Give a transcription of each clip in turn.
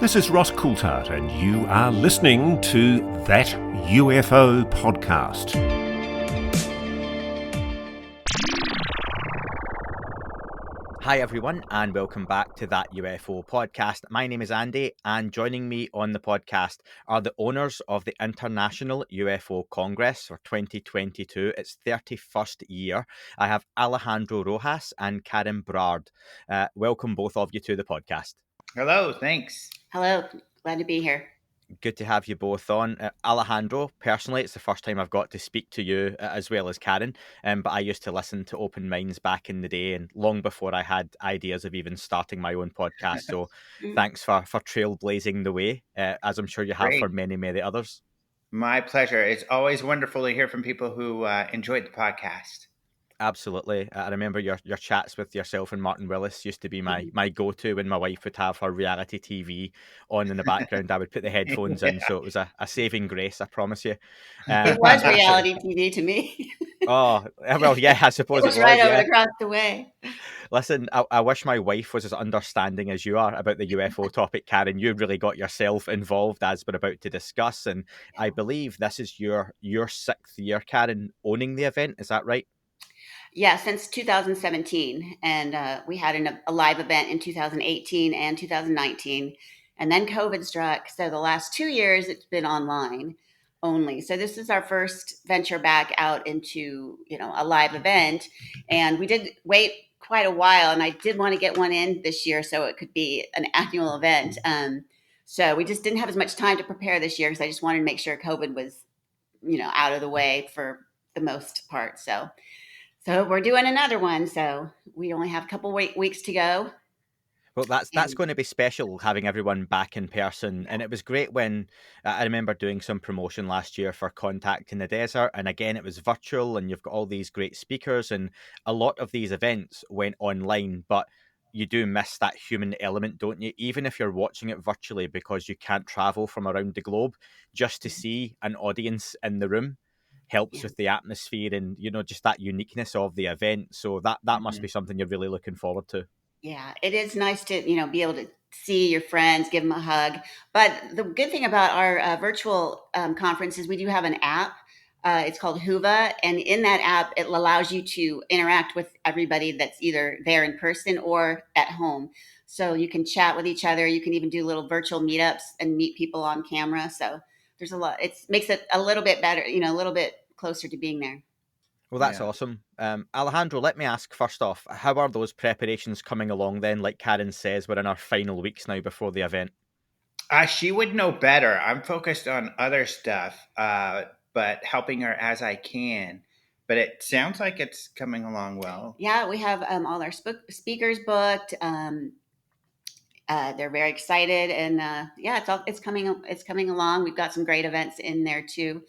This is Ross Coulthard, and you are listening to That UFO Podcast. Hi everyone, and welcome back to That UFO Podcast. My name is Andy, and joining me on the podcast are the owners of the International UFO Congress for 2022, its 31st year. I have Alejandro Rojas and Karen Brard. Welcome both of you to the podcast. Hello, thanks. Hello, glad to be here. Good to have you both on. Alejandro, personally, it's the first time I've got to speak to you as well as Karen, but I used to listen to Open Minds back in the day and long before I had ideas of even starting my own podcast. So thanks for trailblazing the way, as I'm sure you have for many, many others. My pleasure. It's always wonderful to hear from people who enjoyed the podcast. Absolutely. I remember your chats with yourself and Martin Willis used to be my go-to when my wife would have her reality TV on in the background. I would put the headphones in, so it was a saving grace, I promise you. It was reality TV to me. Oh, well, yeah, I suppose it was right over across the way. Listen, I wish my wife was as understanding as you are about the UFO topic, Karen. You really got yourself involved, as we're about to discuss, and I believe this is your 6th year, Karen, owning the event. Is that right? Yeah, since 2017, and we had a live event in 2018 and 2019, and then COVID struck. So the last 2 years, it's been online only. So this is our first venture back out into a live event, and we did wait quite a while, and I did want to get one in this year so it could be an annual event. So we just didn't have as much time to prepare this year because I just wanted to make sure COVID was out of the way for the most part. So we're doing another one. So we only have a couple weeks to go. Well, that's going to be special, having everyone back in person. And it was great when I remember doing some promotion last year for Contact in the Desert. And again, it was virtual and you've got all these great speakers and a lot of these events went online. But you do miss that human element, don't you? Even if you're watching it virtually because you can't travel from around the globe, just to see an audience in the room helps with the atmosphere and just that uniqueness of the event. So that must be something you're really looking forward to. Yeah, it is nice to be able to see your friends, give them a hug. But the good thing about our virtual conference is we do have an app. It's called Huva, and in that app it allows you to interact with everybody that's either there in person or at home. So you can chat with each other. You can even do little virtual meetups and meet people on camera. So there's a lot. It makes it a little bit better, a little bit closer to being there. Well, that's awesome. Alejandro, let me ask first off, how are those preparations coming along then? Like Karen says, we're in our final weeks now before the event. She would know better. I'm focused on other stuff, but helping her as I can. But it sounds like it's coming along well. Yeah, we have all our speakers booked. They're very excited, and it's coming along. We've got some great events in there too,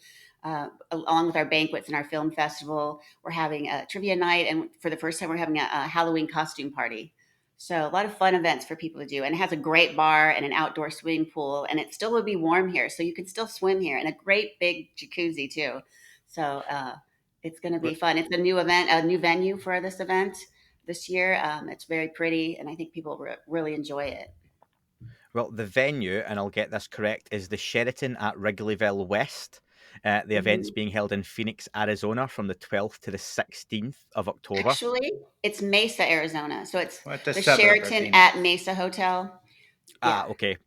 along with our banquets and our film festival. We're having a trivia night, and for the first time, we're having a Halloween costume party. So a lot of fun events for people to do, and it has a great bar and an outdoor swimming pool, and it still will be warm here, so you can still swim here, and a great big jacuzzi too. So it's going to be fun. It's a new event, a new venue for this event this year. It's very pretty, and I think people really enjoy it. Well, the venue, and I'll get this correct, is the Sheraton at Wrigleyville West. The event's being held in Phoenix, Arizona from the 12th to the 16th of October. Actually, it's Mesa, Arizona. So it's the suburb Sheraton at Mesa Hotel. Okay.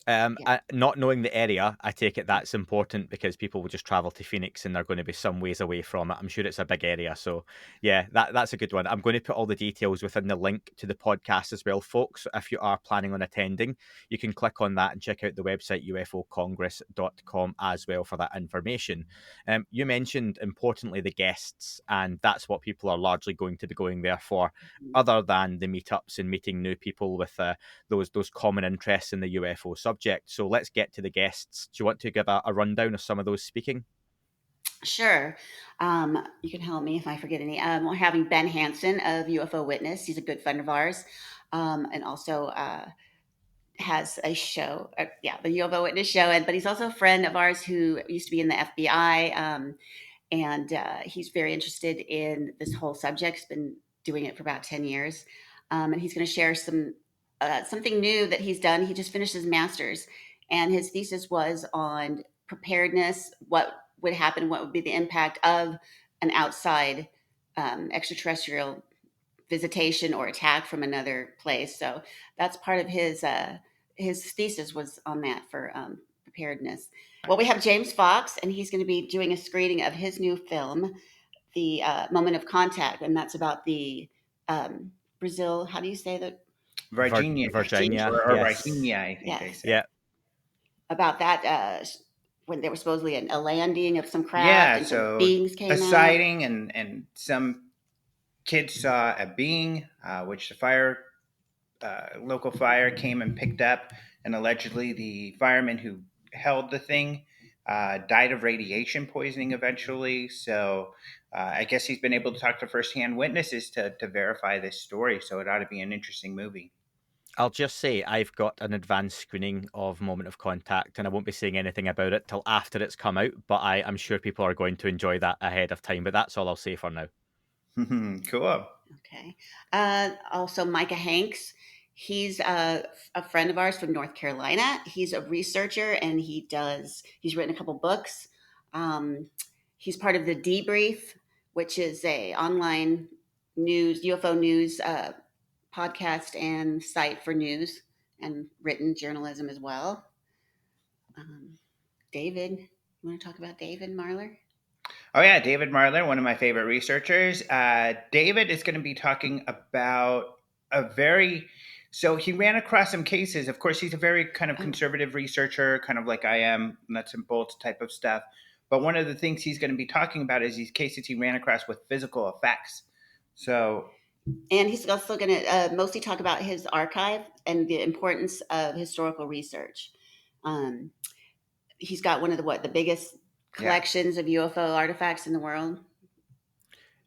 Not knowing the area, I take it that's important because people will just travel to Phoenix and they're going to be some ways away from it. I'm sure it's a big area. So yeah, that's a good one. I'm going to put all the details within the link to the podcast as well, folks. If you are planning on attending, you can click on that and check out the website ufocongress.com as well for that information. You mentioned, importantly, the guests, and that's what people are largely going to be going there for, other than the meetups and meeting new people with those common interests in the UFO subject. So let's get to the guests. Do you want to give a rundown of some of those speaking? Sure. You can help me if I forget any. We're having Ben Hansen of UFO Witness. He's a good friend of ours, and also has a show. The UFO Witness show. But he's also a friend of ours who used to be in the FBI, and he's very interested in this whole subject. He's been doing it for about 10 years, and he's going to share some something new that he's done. He just finished his master's, and his thesis was on preparedness, what would happen, what would be the impact of an outside extraterrestrial visitation or attack from another place. So that's part of his thesis was on that for preparedness. Well, we have James Fox, and he's going to be doing a screening of his new film, The Moment of Contact, and that's about the Brazil. How do you say that? Virginia, Virginia, or yes. Virginia, I think they Yes. say. Yeah. About that when there was supposedly a landing of some craft Yeah, and so some beings came a out. sighting, and some kids saw a being, which the local fire came and picked up, and allegedly the fireman who held the thing died of radiation poisoning eventually. So I guess he's been able to talk to firsthand witnesses to verify this story. So it ought to be an interesting movie. I'll just say I've got an advanced screening of Moment of Contact, and I won't be saying anything about it till after it's come out, but I'm sure people are going to enjoy that ahead of time. But that's all I'll say for now. Cool. Okay. Also, Micah Hanks. He's a friend of ours from North Carolina. He's a researcher, and he's written a couple books. He's part of the Debrief, which is a online UFO news podcast and site for news and written journalism as well. David, you want to talk about David Marler? Oh yeah, David Marler, one of my favorite researchers. David is going to be talking about so he ran across some cases. Of course, he's a very kind of conservative researcher, kind of like I am, nuts and bolts type of stuff. But one of the things he's going to be talking about is these cases he ran across with physical effects. And he's also going to mostly talk about his archive and the importance of historical research. He's got one of the biggest collections of UFO artifacts in the world.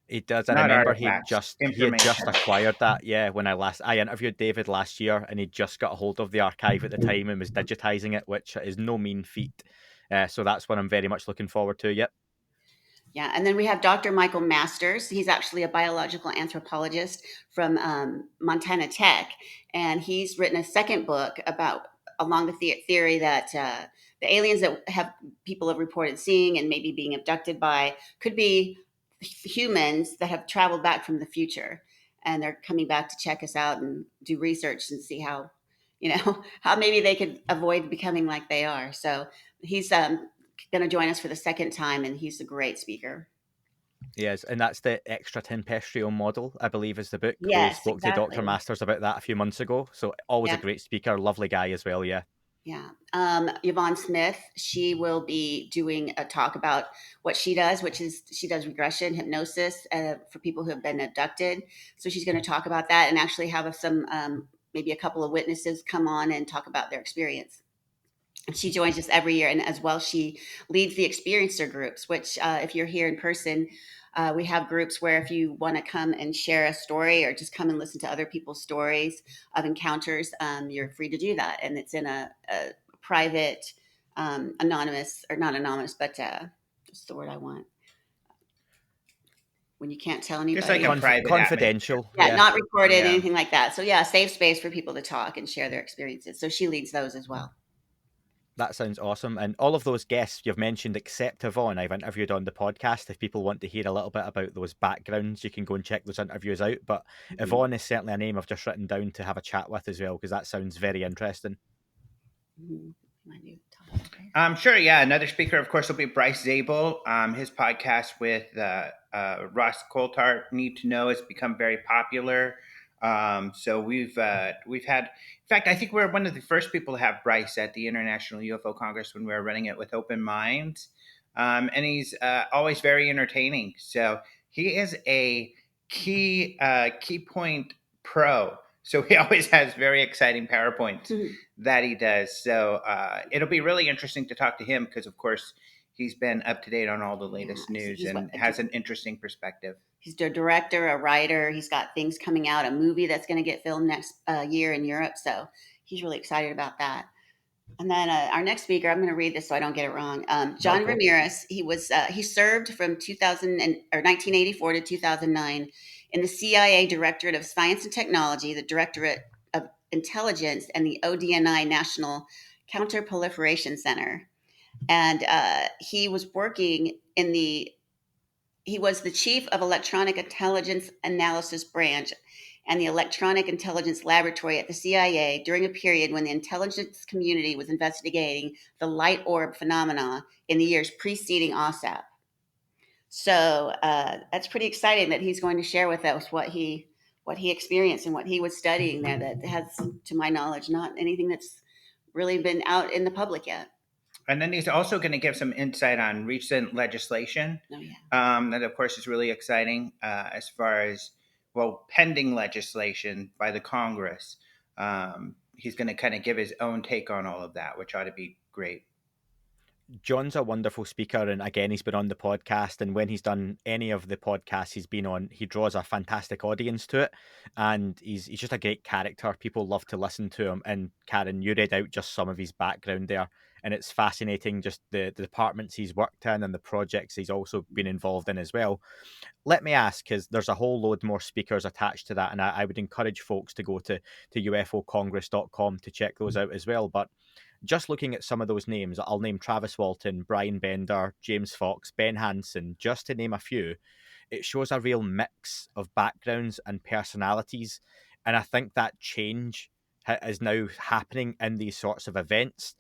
He does. I Not remember artifacts, he had just acquired that. Yeah, when I interviewed David last year, and he just got a hold of the archive at the time and was digitizing it, which is no mean feat. So that's what I'm very much looking forward to. Yep. Yeah, and then we have Dr. Michael Masters. He's actually a biological anthropologist from Montana Tech, and he's written a second book along the theory that the aliens that people have reported seeing and maybe being abducted by could be humans that have traveled back from the future, and they're coming back to check us out and do research and see how maybe they could avoid becoming like they are. So he's going to join us for the second time, and he's a great speaker. Yes, and that's the extraterrestrial model, I believe, is the book. Yes, we spoke exactly. to Dr. Masters about that a few months ago. So always a great speaker, lovely guy as well. Yeah. Yeah. Yvonne Smith, she will be doing a talk about what she does, which is she does regression hypnosis for people who have been abducted. So she's going to talk about that and actually have some maybe a couple of witnesses come on and talk about their experience. And she joins us every year, and as well, she leads the experiencer groups, which if you're here in person, we have groups where if you want to come and share a story or just come and listen to other people's stories of encounters, you're free to do that. And it's in a private, anonymous, or not anonymous, but what's the word I want? When you can't tell anybody. Just like a private confidential. Yeah, not recorded, anything like that. So yeah, safe space for people to talk and share their experiences. So she leads those as well. That sounds awesome. And all of those guests you've mentioned, except Yvonne, I've interviewed on the podcast. If people want to hear a little bit about those backgrounds, you can go and check those interviews out. But Yvonne is certainly a name I've just written down to have a chat with as well, because that sounds very interesting. Sure, yeah. Another speaker, of course, will be Bryce Zabel. His podcast with Ross Coulthart, Need to Know, has become very popular. So we've had, in fact, I think we're one of the first people to have Bryce at the International UFO Congress when we were running it with Open Minds. And he's always very entertaining. So he is a key point pro. So he always has very exciting PowerPoints that he does. So it'll be really interesting to talk to him because, of course, he's been up to date on all the latest news and has an interesting perspective. He's a director, a writer. He's got things coming out, a movie that's going to get filmed next year in Europe. So he's really excited about that. And then our next speaker, I'm going to read this so I don't get it wrong. John Ramirez. He served from 1984 to 2009 in the CIA Directorate of Science and Technology, the Directorate of Intelligence and the ODNI National Counterproliferation Center. And he was working he was the chief of Electronic Intelligence Analysis Branch and the Electronic Intelligence Laboratory at the CIA during a period when the intelligence community was investigating the light orb phenomena in the years preceding OSAP. So that's pretty exciting that he's going to share with us what he experienced and what he was studying there. That has, to my knowledge, not anything that's really been out in the public yet. And then he's also going to give some insight on recent legislation. Oh, yeah. That, of course, is really exciting as far as, pending legislation by the Congress. He's going to kind of give his own take on all of that, which ought to be great. John's a wonderful speaker, and again, he's been on the podcast, and when he's done any of the podcasts he's been on, he draws a fantastic audience to it, and he's just a great character. People love to listen to him, and Karen, you read out just some of his background there, and it's fascinating, just the departments he's worked in and the projects he's also been involved in as well. Let me ask, because there's a whole load more speakers attached to that, and I would encourage folks to go to ufocongress.com to check those out as well, but just looking at some of those names, I'll name Travis Walton, Brian Bender, James Fox, Ben Hansen, just to name a few. It shows a real mix of backgrounds and personalities. And I think that change is now happening in these sorts of events.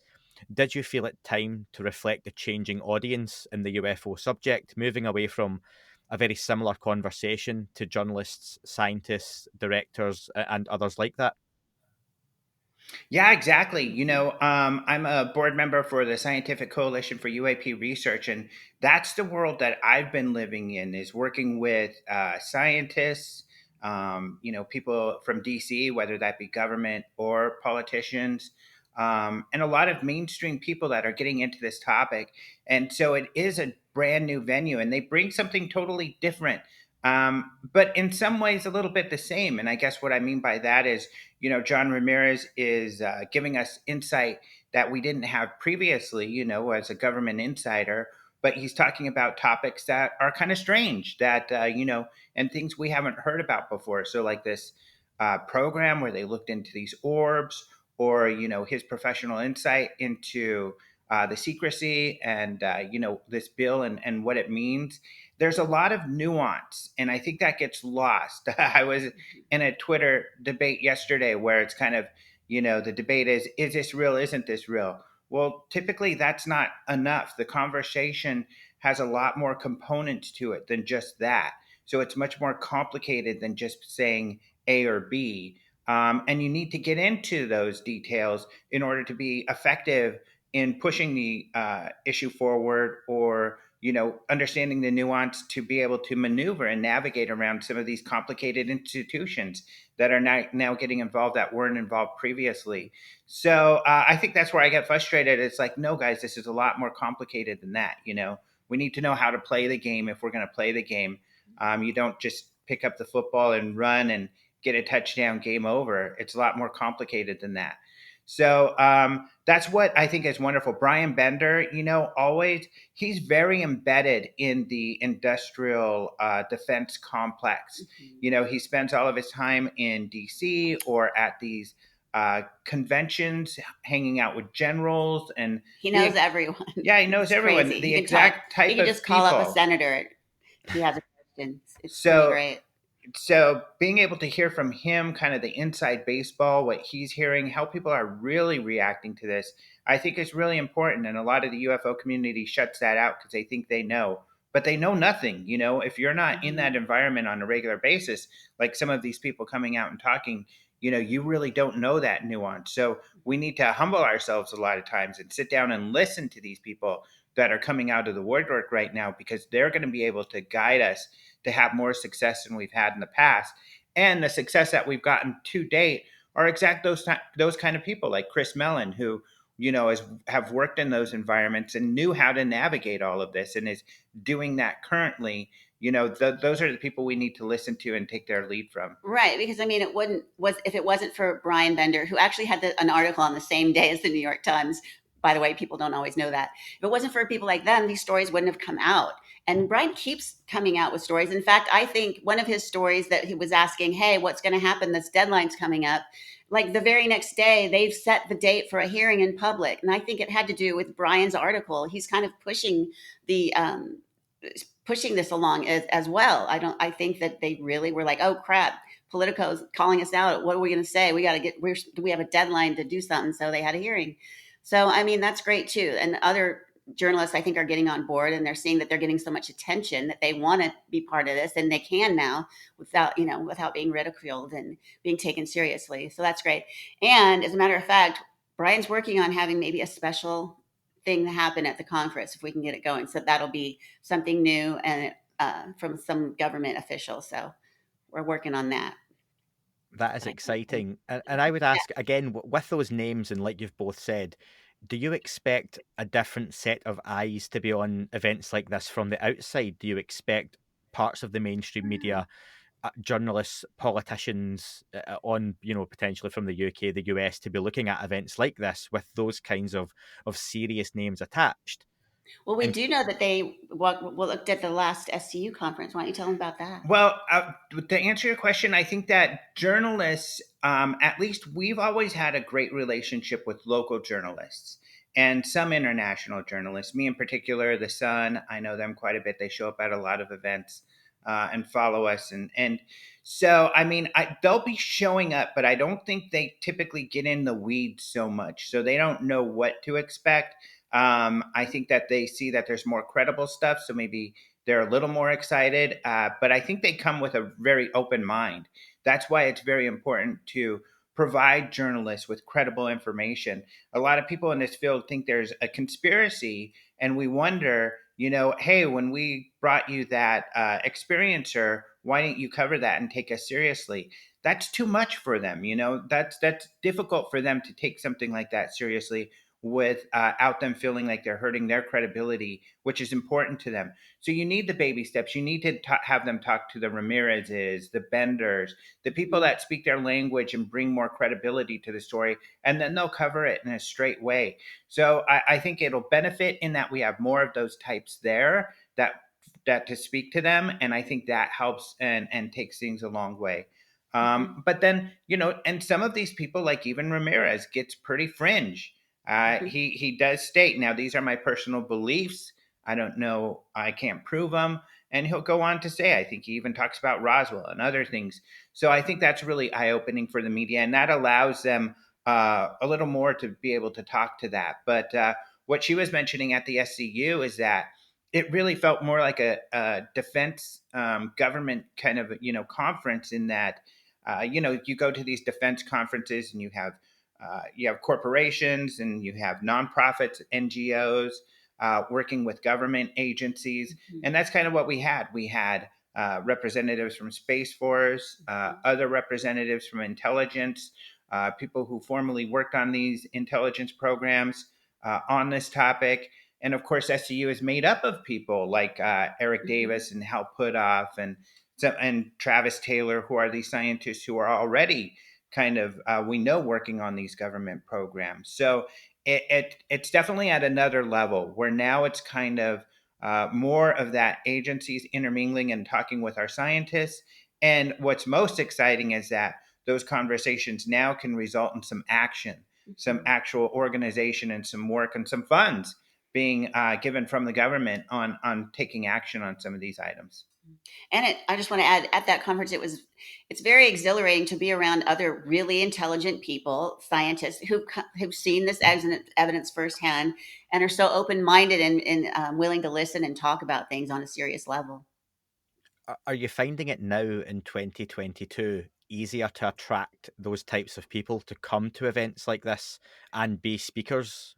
Did you feel it time to reflect the changing audience in the UFO subject, moving away from a very similar conversation to journalists, scientists, directors, and others like that? Yeah, exactly. I'm a board member for the Scientific Coalition for UAP Research, and that's the world that I've been living in, is working with scientists, people from DC, whether that be government or politicians, and a lot of mainstream people that are getting into this topic. And so it is a brand new venue, and they bring something totally different. But in some ways, a little bit the same. And I guess what I mean by that is, John Ramirez is giving us insight that we didn't have previously, as a government insider. But he's talking about topics that are kind of strange, that, and things we haven't heard about before. So like this program where they looked into these orbs, or, his professional insight into the secrecy and, this bill and what it means. There's a lot of nuance, and I think that gets lost. I was in a Twitter debate yesterday where it's kind of, the debate is this real? Isn't this real? Well, typically that's not enough. The conversation has a lot more components to it than just that. So it's much more complicated than just saying A or B. And you need to get into those details in order to be effective in pushing the issue forward, or understanding the nuance to be able to maneuver and navigate around some of these complicated institutions that are now getting involved that weren't involved previously. So I think that's where I get frustrated. It's like, no, guys, this is a lot more complicated than that. We need to know how to play the game if we're going to play the game. You don't just pick up the football and run and get a touchdown, game over. It's a lot more complicated than that. So that's what I think is wonderful. Brian Bender, he's very embedded in the industrial defense complex. Mm-hmm. He spends all of his time in DC or at these conventions, hanging out with generals, and he knows everyone. Yeah, he knows everyone. Crazy. The exact type of people. You can just call up a senator. He has a question. It's so great. So being able to hear from him, kind of the inside baseball, what he's hearing, how people are really reacting to this, I think is really important. And a lot of the UFO community shuts that out because they think they know, but they know nothing. If you're not in that environment on a regular basis, like some of these people coming out and talking, you really don't know that nuance. So we need to humble ourselves a lot of times and sit down and listen to these people that are coming out of the woodwork right now, because they're going to be able to guide us to have more success than we've had in the past. And the success that we've gotten to date are those kind of people like Chris Mellon, who, have worked in those environments and knew how to navigate all of this and is doing that currently. Those are the people we need to listen to and take their lead from. Right. Because if it wasn't for Brian Bender, who actually had an article on the same day as the New York Times. By the way, people don't always know that. If it wasn't for people like them, these stories wouldn't have come out. And Brian keeps coming out with stories. In fact, I think one of his stories that he was asking, hey, what's going to happen? This deadline's coming up. like the very next day, they've set the date for a hearing in public. And I think it had to do with Brian's article. He's kind of pushing the pushing this along as well. I think that they really were like, oh crap, Politico's calling us out. What are we going to say? We have a deadline to do something. So they had a hearing. So, I mean, that's great too. And other journalists, I think, are getting on board, and they're seeing that they're getting so much attention that they want to be part of this, and they can now without being ridiculed and being taken seriously. So that's great. And as a matter of fact, Brian's working on having maybe a special thing to happen at the conference if we can get it going. So that'll be something new and from some government official. So we're working on that. That is exciting. And I would ask again, with those names, and like you've both said, do you expect a different set of eyes to be on events like this from the outside? Do you expect parts of the mainstream media, journalists, politicians on, potentially from the UK, the US, to be looking at events like this with those kinds of serious names attached? Well, we do know that they looked at the last SCU conference. Why don't you tell them about that? Well, to answer your question, I think that journalists, at least we've always had a great relationship with local journalists and some international journalists. Me in particular, the Sun, I know them quite a bit. They show up at a lot of events and follow us. And so, I mean, they'll be showing up, but I don't think they typically get in the weeds so much. So they don't know what to expect. I think that they see that there's more credible stuff, so maybe they're a little more excited. But I think they come with a very open mind. That's why it's very important to provide journalists with credible information. A lot of people in this field think there's a conspiracy, and we wonder, hey, when we brought you that experiencer, why didn't you cover that and take us seriously? That's too much for them. That's difficult for them to take something like that seriously without them feeling like they're hurting their credibility, which is important to them. So you need the baby steps. You need to have them talk to the Ramirez's, the Benders, the people that speak their language and bring more credibility to the story, and then they'll cover it in a straight way. So I think it'll benefit in that we have more of those types there that to speak to them, and I think that helps and takes things a long way. But then, and some of these people, like even Ramirez, gets pretty fringe. He does state, now these are my personal beliefs. I don't know, I can't prove them. And he'll go on to say, I think he even talks about Roswell and other things. So I think that's really eye-opening for the media, and that allows them a little more to be able to talk to that. But what she was mentioning at the SCU is that it really felt more like a defense government kind of, conference, in that, you go to these defense conferences and you have corporations and you have nonprofits, NGOs, working with government agencies. And that's kind of what we had. We had representatives from Space Force, other representatives from intelligence, people who formerly worked on these intelligence programs on this topic. And of course, SCU is made up of people like Eric Davis and Hal Puthoff and Travis Taylor, who are these scientists who are already kind of, we know, working on these government programs. So it's definitely at another level where now it's kind of more of that agencies intermingling and talking with our scientists. And what's most exciting is that those conversations now can result in some action, some actual organization and some work and some funds being given from the government on taking action on some of these items. And I just want to add, at that conference, it's very exhilarating to be around other really intelligent people, scientists who've seen this evidence firsthand and are so open-minded and willing to listen and talk about things on a serious level. Are you finding it now in 2022 easier to attract those types of people to come to events like this and be speakers?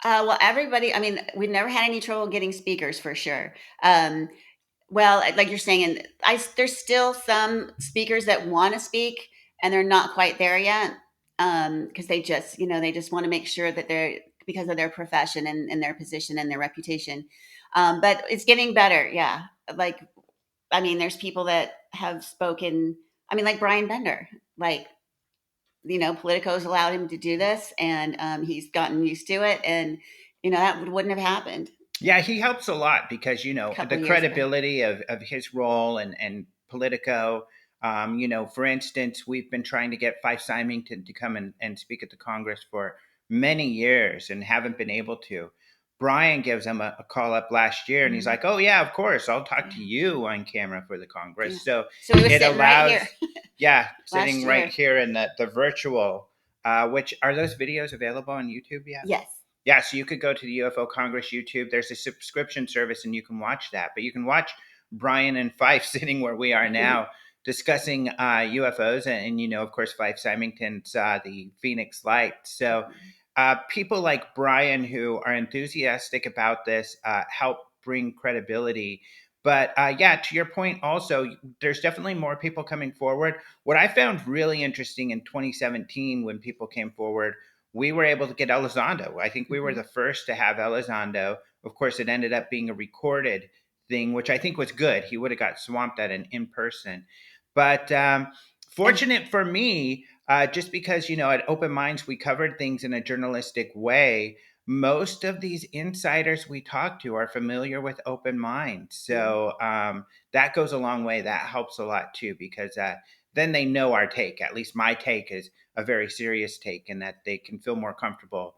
Well, everybody, I mean, we've never had any trouble getting speakers for sure. Well, like you're saying, there's still some speakers that want to speak and they're not quite there yet because they just want to make sure that they're, because of their profession and their position and their reputation. But it's getting better. Yeah. Like, I mean, there's people that have spoken, I mean, like Brian Bender, like, Politico's allowed him to do this and he's gotten used to it. And, that wouldn't have happened. Yeah, he helps a lot because, the credibility of his role and Politico, For instance, we've been trying to get Fife Symington to come and speak at the Congress for many years and haven't been able to. Brian gives him a call up last year, and he's like, "Oh yeah, of course, I'll talk to you on camera for the Congress." So we were it sitting allows, right here. sitting right here in the virtual. Which are those videos available on YouTube yet? Yes. Yeah, so you could go to the UFO Congress YouTube. There's a subscription service, and you can watch that. But you can watch Brian and Fife sitting where we are now, discussing UFOs, and of course, Fife Symington saw the Phoenix Light. So people like Brian, who are enthusiastic about this, help bring credibility. But to your point, also, there's definitely more people coming forward. What I found really interesting in 2017, when people came forward, we were able to get Elizondo. I think we were the first to have Elizondo. Of course, it ended up being a recorded thing, which I think was good. He would have got swamped at an in-person. But fortunate for me, just because, at Open Minds, we covered things in a journalistic way. Most of these insiders we talk to are familiar with Open Minds. So that goes a long way. That helps a lot too, because then they know our take. At least my take is a very serious take, and that they can feel more comfortable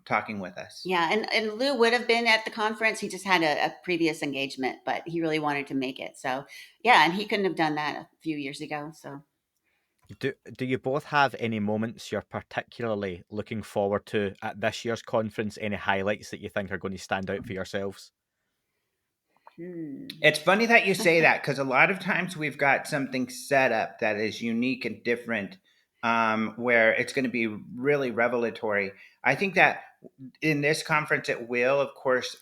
talking with us. Yeah, and Lou would have been at the conference. He just had a previous engagement, but he really wanted to make it. So yeah, and he couldn't have done that a few years ago. So do you both have any moments you're particularly looking forward to at this year's conference? Any highlights that you think are going to stand out for yourselves? It's funny that you say that, because a lot of times we've got something set up that is unique and different, where it's going to be really revelatory. I think that in this conference it will, of course,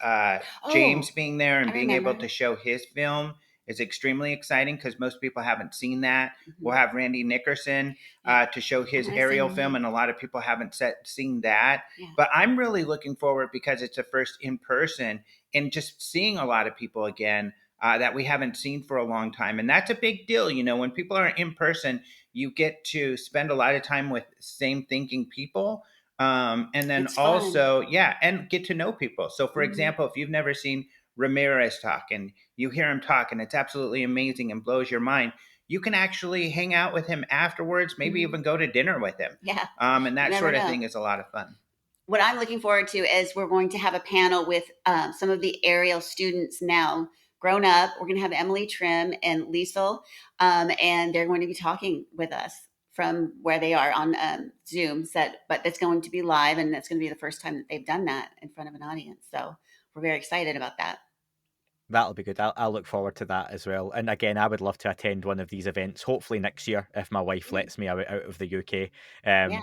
James being there and being able to show his film is extremely exciting, because most people haven't seen that. We'll have Randy Nickerson to show his aerial film, and a lot of people haven't seen that. But I'm really looking forward, because it's the first in person, and just seeing a lot of people again that we haven't seen for a long time. And that's a big deal. When people are in person, you get to spend a lot of time with same thinking people. And then also, and get to know people. So for example, if you've never seen Ramirez talk and you hear him talk and it's absolutely amazing and blows your mind, you can actually hang out with him afterwards, maybe even go to dinner with him. Yeah. And that sort of thing is a lot of fun. What I'm looking forward to is we're going to have a panel with some of the aerial students now grown up. We're going to have Emily Trim and Liesel, and they're going to be talking with us from where they are on Zoom set, but it's going to be live, and that's going to be the first time that they've done that in front of an audience. So we're very excited about that. That'll be good. I'll look forward to that as well. And again, I would love to attend one of these events, hopefully next year, if my wife lets me out of the UK.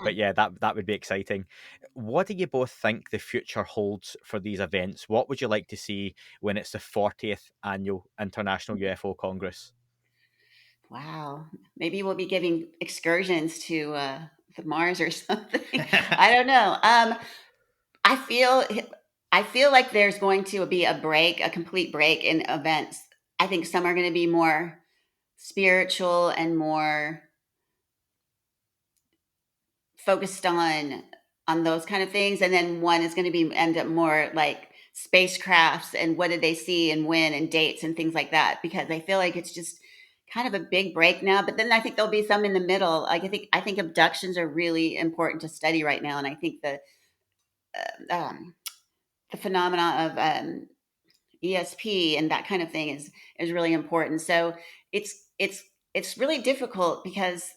But yeah, that would be exciting. What do you both think the future holds for these events? What would you like to see when it's the 40th annual International UFO Congress? Wow. Maybe we'll be giving excursions to the Mars or something. I don't know. I feel like there's going to be a complete break in events. I think some are going to be more spiritual and more focused on those kind of things, and then one is going to end up more like spacecrafts and what did they see and when and dates and things like that, because I feel like it's just kind of a big break now. But then I think there'll be some in the middle. Like I think abductions are really important to study right now, and I think the phenomena of ESP and that kind of thing is really important. So it's really difficult because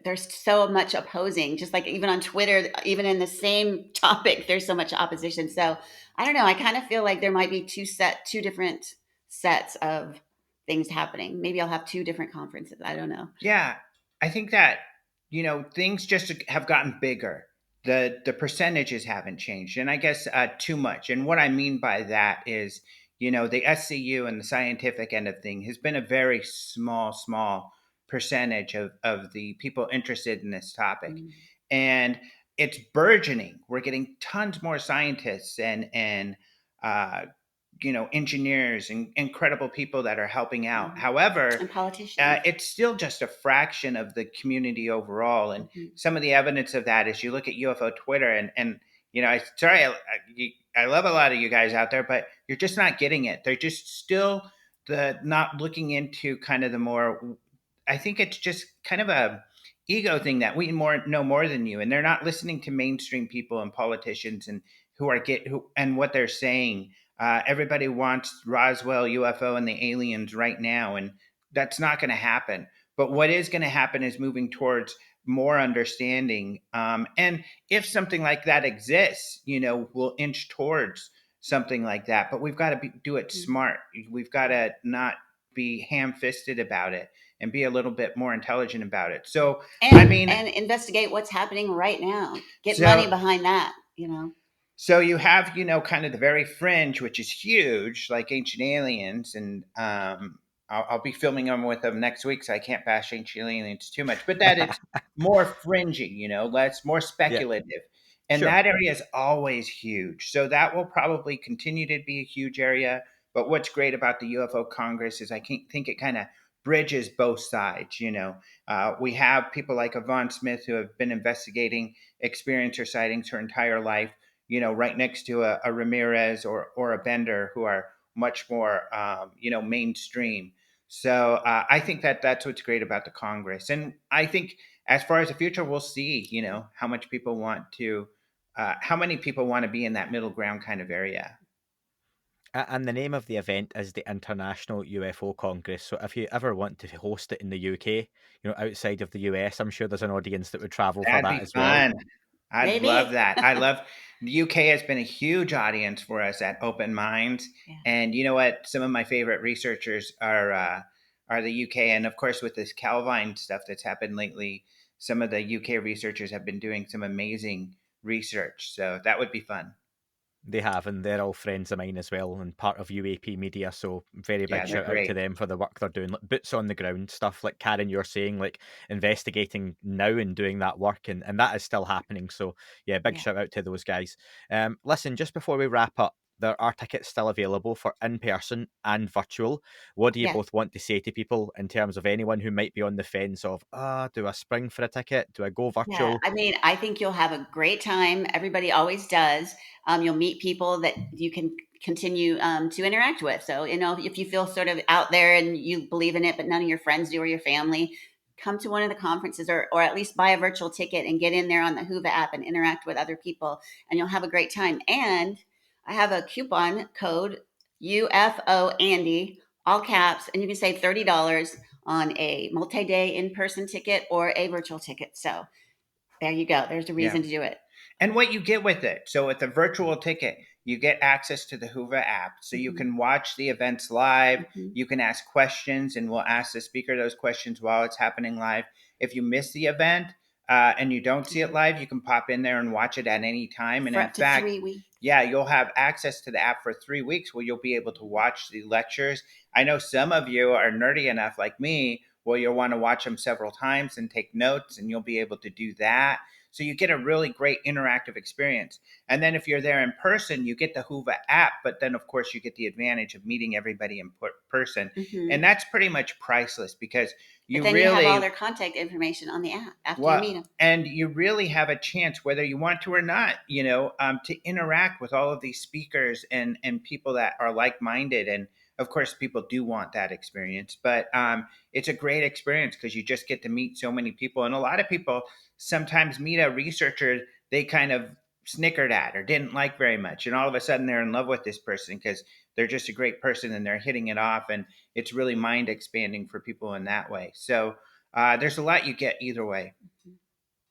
there's so much opposing, just like even on Twitter, even in the same topic, there's so much opposition. So I don't know. I kind of feel like there might be two different sets of things happening. Maybe I'll have two different conferences. I don't know. Yeah. I think that, things just have gotten bigger. The percentages haven't changed, and I guess too much. And what I mean by that is, the SCU and the scientific end of thing has been a very small percentage of the people interested in this topic. And it's burgeoning. We're getting tons more scientists and engineers and incredible people that are helping out. However, and politicians. It's still just a fraction of the community overall. And some of the evidence of that is you look at UFO Twitter and I love a lot of you guys out there, but you're just not getting it. They're just still the not looking into kind of the more, I think it's just kind of a ego thing that we know more than you, and they're not listening to mainstream people and politicians and and what they're saying. Everybody wants Roswell, UFO, and the aliens right now, and that's not going to happen. But what is going to happen is moving towards more understanding. And if something like that exists, we'll inch towards something like that. But we've got to do it smart. We've got to not be ham-fisted about it and be a little bit more intelligent about it. So, and investigate what's happening right now. Get money behind that, So you have, kind of the very fringe, which is huge, like Ancient Aliens, and I'll be filming with them next week, so I can't bash Ancient Aliens too much. But that it's more fringy, less more speculative, and that area is always huge. So that will probably continue to be a huge area. But what's great about the UFO Congress is I think it kind of bridges both sides. We have people like Yvonne Smith who have been investigating experiencer sightings her entire life. Right next to a Ramirez or a Bender, who are much more, mainstream. So I think that's what's great about the Congress. And I think as far as the future, we'll see, how many people want to be in that middle ground kind of area. And the name of the event is the International UFO Congress. So if you ever want to host it in the UK, outside of the US, I'm sure there's an audience that would travel for that as well. I'd love that. The UK has been a huge audience for us at Open Minds. Yeah. And you know what? Some of my favorite researchers are the UK. And of course, with this Calvine stuff that's happened lately, some of the UK researchers have been doing some amazing research. So that would be fun. They have, and they're all friends of mine as well, and part of UAP Media. So very big shout out to them for the work they're doing, like boots on the ground stuff. Like Karen, you're saying, like investigating now and doing that work, and that is still happening. So yeah, big shout out to those guys. Listen, just before we wrap up, there are tickets still available for in-person and virtual. What do you both want to say to people in terms of anyone who might be on the fence of, do I spring for a ticket? Do I go virtual? Yeah, I mean, I think you'll have a great time. Everybody always does. You'll meet people that you can continue to interact with. So, if you feel sort of out there and you believe in it, but none of your friends do or your family, come to one of the conferences or at least buy a virtual ticket and get in there on the Whova app and interact with other people, and you'll have a great time. And I have a coupon code UFO Andy, all caps, and you can save $30 on a multi-day in-person ticket or a virtual ticket. So there you go. There's a reason to do it. And what you get with it. So with the virtual ticket, you get access to the Whova app. So you can watch the events live. You can ask questions, and we'll ask the speaker those questions while it's happening live. If you miss the event and you don't see it live, you can pop in there and watch it at any time. And for in up to fact, 3 weeks. Yeah, you'll have access to the app for 3 weeks where you'll be able to watch the lectures. I know some of you are nerdy enough like me where you'll want to watch them several times and take notes, and you'll be able to do that. So you get a really great interactive experience. And then if you're there in person, you get the Whova app, but then of course you get the advantage of meeting everybody in person. And that's pretty much priceless because you then really you have all their contact information on the app after you meet them. And you really have a chance, whether you want to or not, to interact with all of these speakers and people that are like-minded. And of course, people do want that experience, but it's a great experience because you just get to meet so many people. And a lot of people sometimes meet a researcher they kind of snickered at or didn't like very much. And all of a sudden they're in love with this person because they're just a great person and they're hitting it off. And it's really mind expanding for people in that way. So there's a lot you get either way.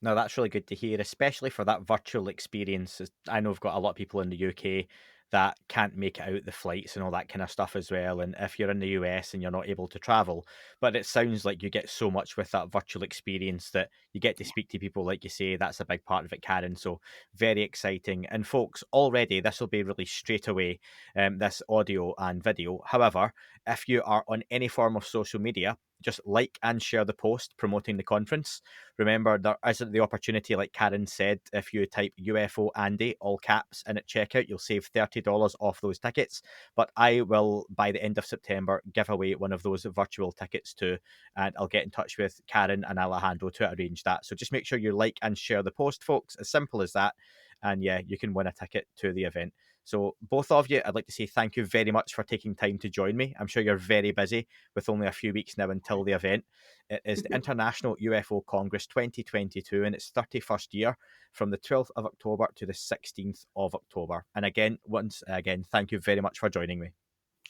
No, that's really good to hear, especially for that virtual experience. I know we've got a lot of people in the UK that can't make it out the flights and all that kind of stuff as well. And if you're in the US and you're not able to travel, but it sounds like you get so much with that virtual experience that you get to speak to people, like you say, that's a big part of it, Karen. So very exciting. And folks, already this will be released straight away, this audio and video. However, if you are on any form of social media, just like and share the post promoting the conference. Remember, there isn't the opportunity, like Karen said, if you type UFO Andy, all caps, in at checkout, you'll save $30 off those tickets. But I will, by the end of September, give away one of those virtual tickets too. And I'll get in touch with Karen and Alejandro to arrange that. So just make sure you like and share the post, folks. As simple as that. And yeah, you can win a ticket to the event. So both of you, I'd like to say thank you very much for taking time to join me. I'm sure you're very busy with only a few weeks now until the event. It is the International UFO Congress 2022 in its 31st year, from the 12th of October to the 16th of October. And again, once again, thank you very much for joining me.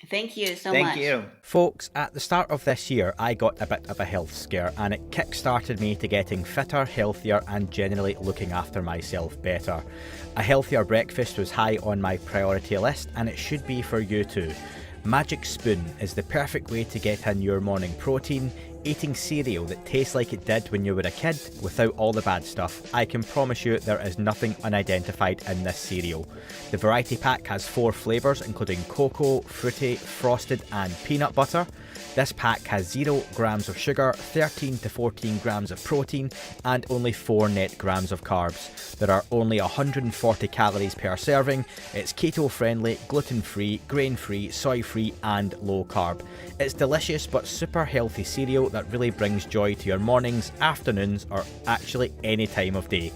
Thank you so much. Thank you. Folks, at the start of this year, I got a bit of a health scare, and it kick-started me to getting fitter, healthier, and generally looking after myself better. A healthier breakfast was high on my priority list, and it should be for you too. Magic Spoon is the perfect way to get in your morning protein, eating cereal that tastes like it did when you were a kid without all the bad stuff. I can promise you there is nothing unidentified in this cereal. The variety pack has 4 flavours, including cocoa, fruity, frosted and peanut butter. This pack has 0 grams of sugar, 13 to 14 grams of protein and only 4 net grams of carbs. There are only 140 calories per serving. It's keto friendly, gluten free, grain free, soy free and low carb. It's delicious but super healthy cereal that really brings joy to your mornings, afternoons or actually any time of day.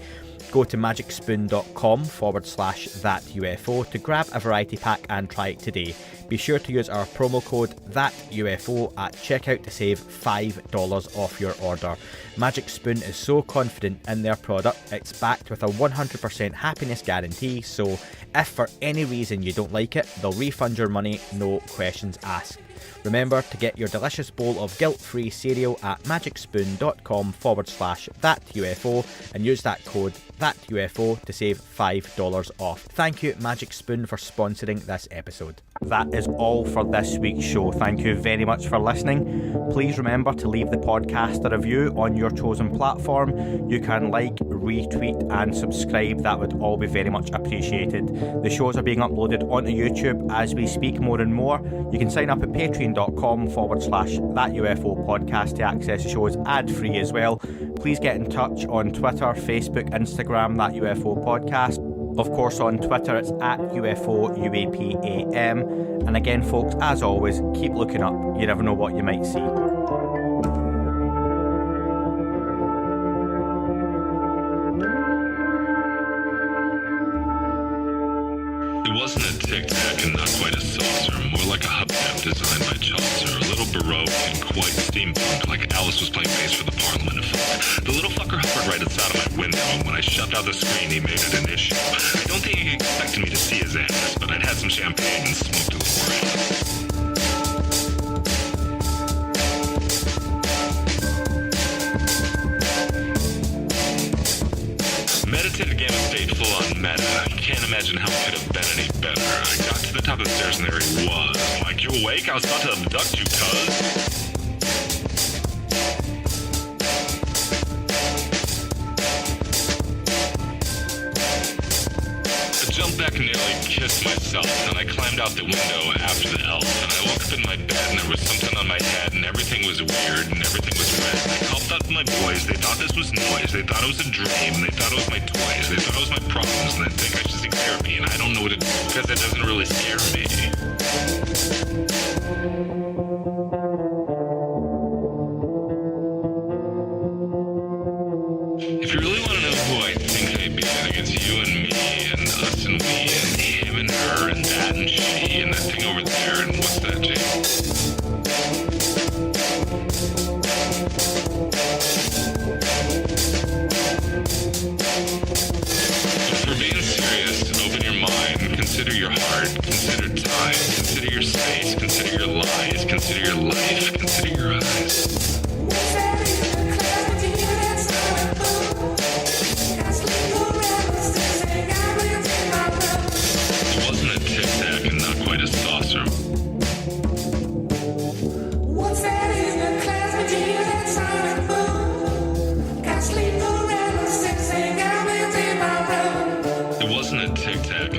Go to magicspoon.com/thatUFO to grab a variety pack and try it today. Be sure to use our promo code THATUFO at checkout to save $5 off your order. Magic Spoon is so confident in their product, it's backed with a 100% happiness guarantee, so if for any reason you don't like it, they'll refund your money, no questions asked. Remember to get your delicious bowl of guilt-free cereal at magicspoon.com/thatUFO and use that code THATUFO to save $5 off. Thank you, Magic Spoon, for sponsoring this episode. That is all for this week's show. Thank you very much for listening. Please remember to leave the podcast a review on your chosen platform. You can like, retweet and subscribe. That would all be very much appreciated. The shows are being uploaded onto YouTube as we speak more and more. You can sign up at patreon.com/thatUFO podcast to access the shows ad-free as well. Please get in touch on Twitter, Facebook, Instagram, That UFO Podcast. Of course, on Twitter, it's at UFOUAPAM. And again, folks, as always, keep looking up. You never know what you might see. It wasn't a tic-tac and not quite a saucer, more like a hubcap designed by Chaucer, a little Baroque and quite steampunk, like Alice was playing bass for the Parliament of Folk. The little fucker hovered right outside of my window, and when I shoved out the screen, he made it an issue. I don't think he expected me to see his ass, but I'd had some champagne and smoked a little grass. Meditative game of state full on meta. Can't imagine how it could have been any better. I got to the top of the stairs and there he was. Like, you awake? I was about to abduct you, cuz. I jumped back and nearly kissed myself, and I climbed out the window after the elf, and I woke up in my bed and there was something on my head and everything was weird and everything was red. I called out to my boys, they thought this was noise, they thought it was a dream, they thought it was my toys, they thought it was my problems, and they think I should seek therapy, and I don't know what to do because it doesn't really scare me. If you really want to know who I think I be, I think it's you and me and us and we and him and her and that and she and that thing over there and what's that, Jake? But for being serious, open your mind, consider your heart, consider time, consider your space, consider your lies, consider your life, consider your eyes. It wasn't a tic-tac and not quite a saucer. It wasn't a tic-tac